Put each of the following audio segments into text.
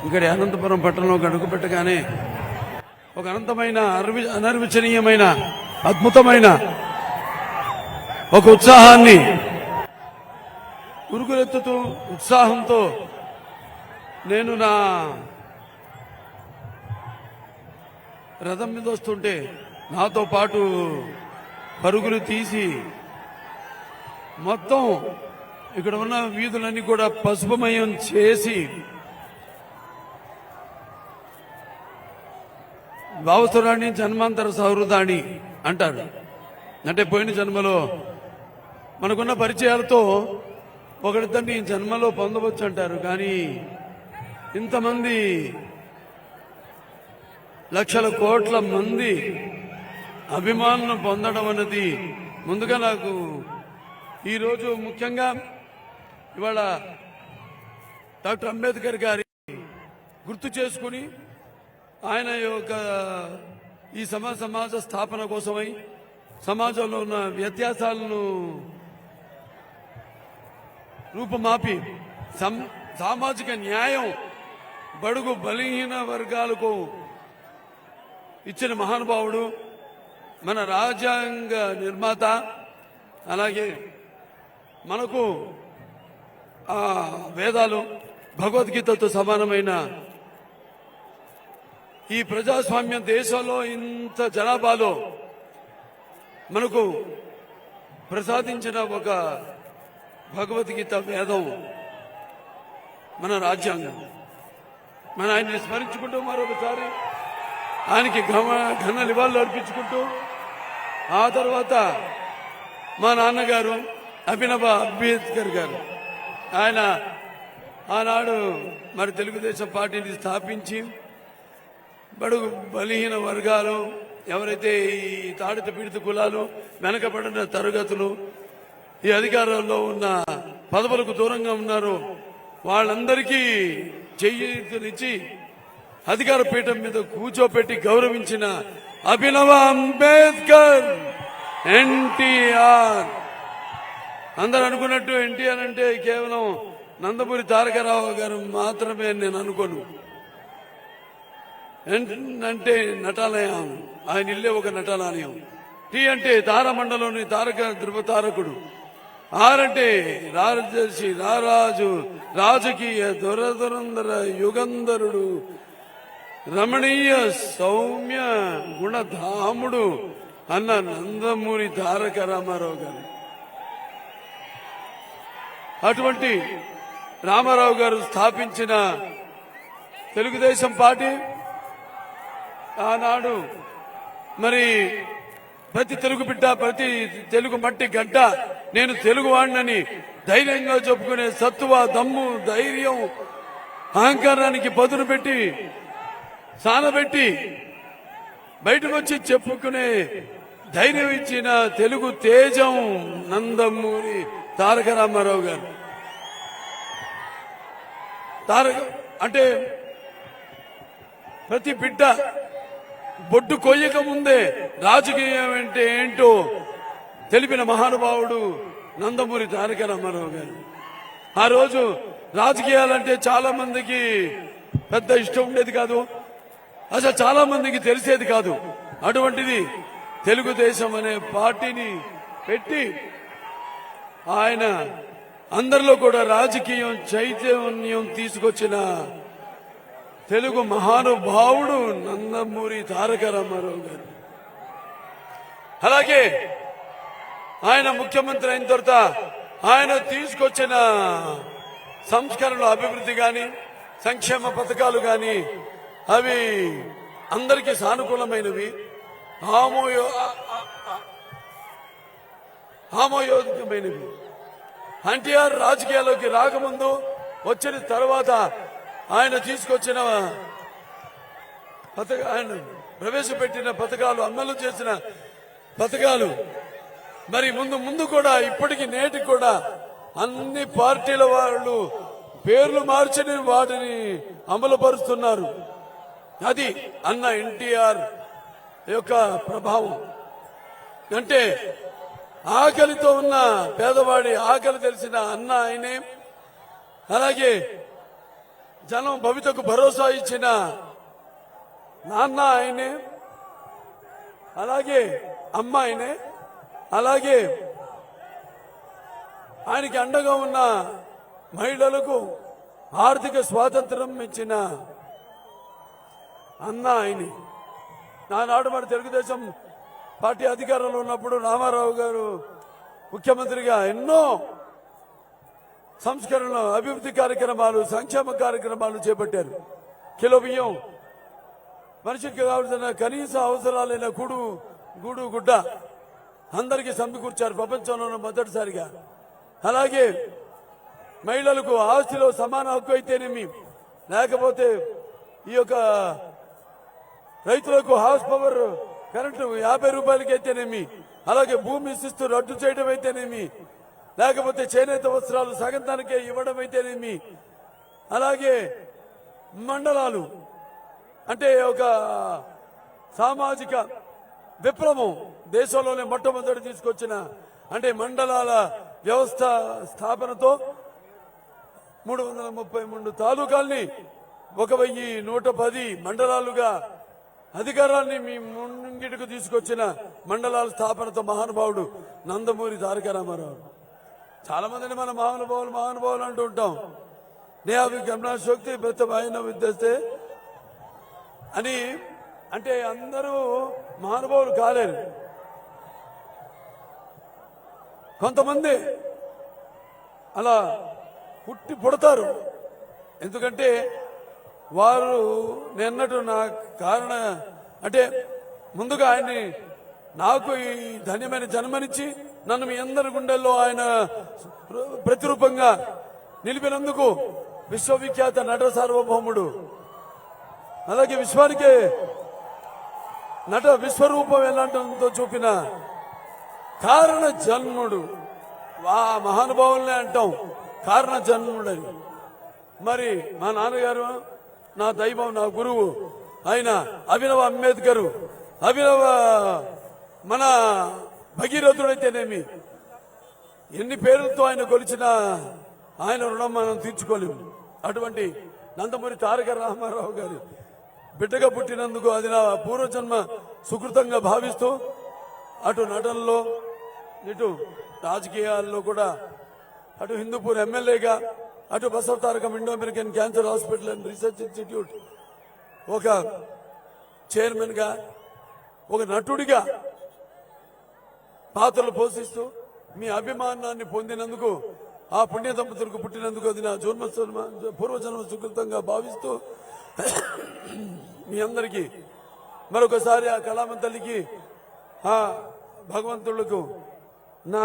ఇక్కడ అనంతపురం పట్టణంలో అడుగు పెట్టగానే ఒక అనంతమైన అనిర్వచనీయమైన అద్భుతమైన ఒక ఉత్సాహాన్ని ఉరుగులెత్తుతూ ఉత్సాహంతో నేను నా రథం మీద వస్తుంటే నాతో పాటు పరుగులు తీసి మొత్తం ఇక్కడ ఉన్న వీధులన్నీ కూడా పసుపుమయం చేసి భావసురాణి జన్మాంతర సౌహృదాన్ని అంటారు. అంటే పోయిన జన్మలో మనకున్న పరిచయాలతో ఒకరిద్దరిని జన్మలో పొందవచ్చు అంటారు. కానీ ఇంతమంది లక్షల కోట్ల మంది అభిమానులను పొందడం అన్నది ముందుగా నాకు ఈరోజు ముఖ్యంగా ఇవాళ డాక్టర్ అంబేద్కర్ గారి గుర్తు చేసుకుని ఆయన యొక్క ఈ సమాజ స్థాపన కోసమై సమాజంలో ఉన్న వ్యత్యాసాలను రూపుమాపి సామాజిక న్యాయం బడుగు బలహీన వర్గాలకు ఇచ్చిన మహానుభావుడు, మన రాజ్యాంగ నిర్మాత. అలాగే మనకు ఆ వేదాలు భగవద్గీతతో సమానమైన ఈ ప్రజాస్వామ్య దేశంలో ఇంత జనాభాలో మనకు ప్రసాదించిన ఒక భగవద్గీత వేదం మన రాజ్యాంగం. మన ఆయన్ని స్మరించుకుంటూ మరొకసారి ఆయనకి ఘన నివాళులు అర్పించుకుంటూ ఆ తర్వాత మా నాన్నగారు అభినవ అంబేద్కర్ గారు, ఆయన ఆనాడు మరి తెలుగుదేశం పార్టీని స్థాపించి బడుగు బలహీన వర్గాలు, ఎవరైతే ఈ తాడిత పీడిత కులాలు, వెనకబడిన తరగతులు, ఈ అధికారంలో ఉన్న పదవులకు దూరంగా ఉన్నారు, వాళ్ళందరికీ చేయూతనిచ్చి అధికార పీఠం మీద కూర్చోపెట్టి గౌరవించిన అభినవ అంబేద్కర్ ఎన్టీఆర్. అందరు అనుకున్నట్టు ఎన్టీఆర్ అంటే కేవలం నందమూరి తారక రామారావు గారు మాత్రమే నేను అనుకోను. అంటే నటాలయం, ఆయన ఇల్లే ఒక నటాలయం. టీ అంటే తారమండలోని తారక ధృవతారకుడు. ఆర్ అంటే రాజర్షి, రారాజు, రాజకీయ దురదురందర యుగంధరుడు, రమణీయ సౌమ్య గుణధాముడు అన్న నందమూరి తారక రామారావు గారు. అటువంటి రామారావు గారు స్థాపించిన తెలుగుదేశం పార్టీ ఆనాడు మరి ప్రతి తెలుగు బిడ్డ, ప్రతి తెలుగు మట్టి గడ్డ నేను తెలుగు వాడినని ధైర్యంగా చెప్పుకునే సత్తువ, దమ్ము, ధైర్యం, అహంకారానికి పదును పెట్టి సానబెట్టి బయటకు వచ్చి చెప్పుకునే ధైర్యం ఇచ్చిన తెలుగు తేజం నందమూరి తారక రామారావు గారు. తారక అంటే ప్రతి బిడ్డ బొడ్డు కొయ్యక ముందే రాజకీయం అంటే ఏంటో తెలిపిన మహానుభావుడు నందమూరి తారక రామారావు గారు. ఆ రోజు రాజకీయాలంటే చాలా మందికి పెద్ద ఇష్టం ఉండేది కాదు, అసలు చాలా మందికి తెలిసేది కాదు. అటువంటిది తెలుగుదేశం అనే పార్టీని పెట్టి ఆయన అందరిలో కూడా రాజకీయం చైతన్యం తీసుకొచ్చిన తెలుగు మహానుభావుడు నందమూరి తారక రామారావు గారు. అలాగే ఆయన ముఖ్యమంత్రి అయిన తర్వాత ఆయన తీసుకొచ్చిన సంస్కరణలు, అభివృద్ధి గాని, సంక్షేమ పథకాలు గాని అవి అందరికీ సానుకూలమైనవి, ఆమోయోగమైనవి. ఎన్టీఆర్ రాజకీయాల్లోకి రాకముందు, వచ్చిన తర్వాత ఆయన తీసుకొచ్చిన ఆయన ప్రవేశపెట్టిన పథకాలు, అమలు చేసిన పథకాలు మరి ముందు కూడా ఇప్పటికి నేటికి కూడా అన్ని పార్టీల వాళ్ళు పేర్లు మార్చని వాటిని అమలు పరుస్తున్నారు. అది అన్న ఎన్టీఆర్ యొక్క ప్రభావం. అంటే ఆకలితో ఉన్న పేదవాడి ఆకలి తెలిసిన అన్న ఆయనే. అలాగే జనం భవితకు భరోసా ఇచ్చిన నాన్న ఆయనే, అలాగే అమ్మ ఆయనే, అలాగే ఆయనకి అండగా ఉన్న మహిళలకు ఆర్థిక స్వాతంత్రం ఇచ్చిన అన్న ఆయనే. నానాడు మన తెలుగుదేశం పార్టీ అధికారంలో ఉన్నప్పుడు రామారావు గారు ముఖ్యమంత్రిగా ఎన్నో సంస్కరణలు, అభివృద్ధి కార్యక్రమాలు, సంక్షేమ కార్యక్రమాలు చేపట్టారు. కిలో బియ్యం, మనిషికి కావాల్సిన కనీస అవసరాలైన గూడు గుడ్డ అందరికీ సమకూర్చారు ప్రపంచంలోనే మొదటిసారిగా. అలాగే మహిళలకు ఆస్తిలో సమాన హక్కు అయితేనేమి, లేకపోతే ఈ యొక్క రైతులకు హార్స్ పవర్ కరెంటు 50 రూపాయలకి అయితేనేమి, అలాగే భూమి శిస్తు రద్దు చేయడం అయితేనేమి, లేకపోతే చేనేత వస్త్రాలు సగం ధరకే ఇవ్వడం అయితేనేమి, అలాగే మండలాలు అంటే ఒక సామాజిక విప్లవం దేశంలోనే మొట్టమొదటి తీసుకొచ్చిన అంటే మండలాల వ్యవస్థ స్థాపనతో 333 తాలూకాల్ని 1110 మండలాలుగా అధికారాన్ని మీ ముంగిటికి తీసుకొచ్చిన మండలాల స్థాపనతో మహానుభావుడు నందమూరి తారక రామారావు. చాలా మందిని మన మహానుభావులు అంటూ ఉంటాం. నేహావి గమనాశోక్తి ఆయన విద్యస్తే అని, అంటే అందరూ మహానుభావులు కాలేరు. కొంతమంది అలా పుడతారు. ఎందుకంటే వారు నిన్నట్టు నా కారణ అంటే ముందుగా ఆయన్ని నాకు ఈ ధన్యమైన జన్మనిచ్చి నన్ను మీ అందరి గుండెల్లో ఆయన ప్రతిరూపంగా నిలిపినందుకు విశ్వవిఖ్యాత నట సార్వభౌముడు, అలాగే విశ్వానికే నట విశ్వరూపం ఎలాంటితో చూపిన కారణ జన్ముడు, ఆ మహానుభావులనే అంటాం కారణ జన్ముడని. మరి మా నాన్నగారు నా దైవం, నా గురువు ఆయన అభినవ అంబేద్కర్, అభినవ మన భగీరథుడైతేనేమి, ఎన్ని పేర్లతో ఆయన కొలిచిన ఆయన రుణం మనం తీర్చుకోలేము. అటువంటి నందమూరి తారక రామారావు గారి బిడ్డగా పుట్టినందుకు అది నా పూర్వజన్మ సుకృతంగా భావిస్తూ అటు నటనలో ఇటు రాజకీయాల్లో కూడా, అటు హిందూపూర్ ఎమ్మెల్యేగా, అటు Basava Tarakam Indo American cancer hospital and research institute ఒక చైర్మన్ గా, ఒక నటుడిగా పాత్రలు పోషిస్తూ మీ అభిమానాన్ని పొందినందుకు, ఆ పుణ్య దంపతులకు పుట్టినందుకు అది నా పూర్వజన్మ సుకృతంగా భావిస్తూ మీ అందరికీ మరొకసారి ఆ కళామ తల్లికి, ఆ భగవంతులకు నా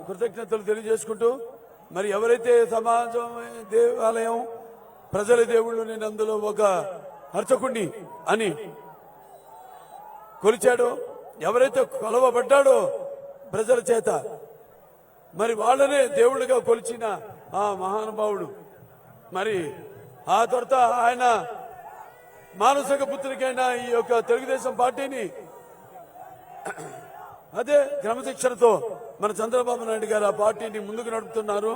కృతజ్ఞతలు తెలియజేసుకుంటూ, మరి ఎవరైతే సమాజం దేవాలయం ప్రజల దేవుళ్ళు నేను అందులో ఒక అర్చకుణ్ణి అని కొలిచాడో, ఎవరైతే కొలవబడ్డాడో ప్రజల చేత, మరి వాళ్ళనే దేవుళ్ళుగా కొలిచిన ఆ మహానుభావుడు, మరి ఆ తర్వాత ఆయన మానసిక పుత్రికైన ఈ యొక్క తెలుగుదేశం పార్టీని అదే క్రమశిక్షణతో మన చంద్రబాబు నాయుడు గారు ఆ పార్టీని ముందుకు నడుపుతున్నారు.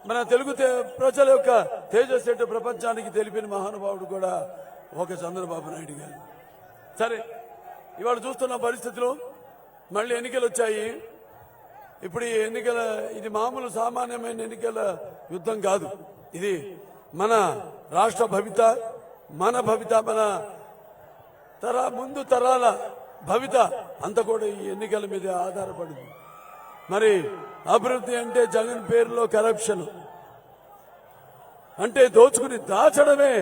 మన తెలుగు ప్రజల యొక్క తేజస్సు ప్రపంచానికి తెలిపిన మహానుభావుడు కూడా ఒక చంద్రబాబు నాయుడు గారు. సరే, ఇవాళ చూస్తున్న పరిస్థితులు మళ్ళీ ఎన్నికలు వచ్చాయి. ఇప్పుడు ఈ ఇది మామూలు సామాన్యమైన ఎన్నికల యుద్ధం కాదు. ఇది మన రాష్ట్ర భవిత, మన ముందు తరాల భవిత అంతా కూడా ఈ ఎన్నికల మీద ఆధారపడింది. మరి అభివృద్ధి అంటే జగన్ పేరులో కరప్షన్ అంటే దోచుకుని దాచడమే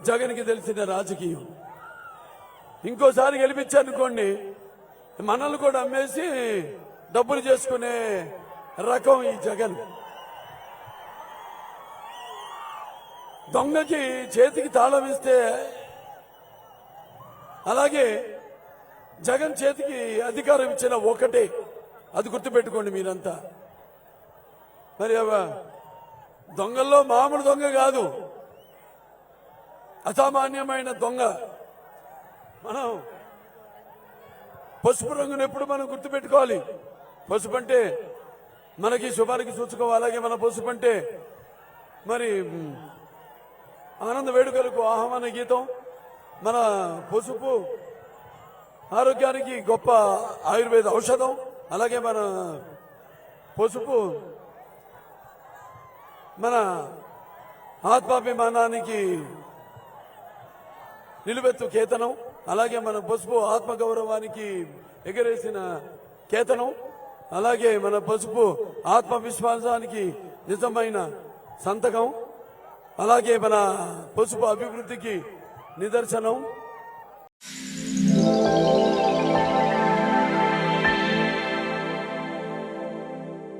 జగన్కి తెలిసిన రాజకీయం. ఇంకోసారి గెలిపించారనుకోండి, మనల్ని కూడా అమ్మేసి డబ్బులు చేసుకునే రకం ఈ జగన్. దొంగకి చేతికి తాళం ఇస్తే అలాగే జగన్ చేతికి అధికారం ఇచ్చిన ఒకటే, అది గుర్తుపెట్టుకోండి మీరంతా. మరి దొంగల్లో మామూలు దొంగ కాదు, అసామాన్యమైన దొంగ. మనం పసుపు రంగును ఎప్పుడు మనం గుర్తుపెట్టుకోవాలి. పసుపు అంటే మనకి శుభానికి సూచకం. అలాగే మన పసుపు అంటే మరి ఆనంద వేడుకలకు ఆహ్వాన గీతం మన పసుపు ఆరోగ్యానికి గొప్ప ఆయుర్వేద ఔషధం. అలాగే మన పసుపు మన ఆత్మాభిమానానికి నిలువెత్తు కేతనం. అలాగే మన పసుపు ఆత్మగౌరవానికి ఎగరేసిన కేతనం. అలాగే మన పసుపు ఆత్మవిశ్వాసానికి నిజమైన సంతకం. అలాగే మన పసుపు అభివృద్ధికి నిదర్శనం.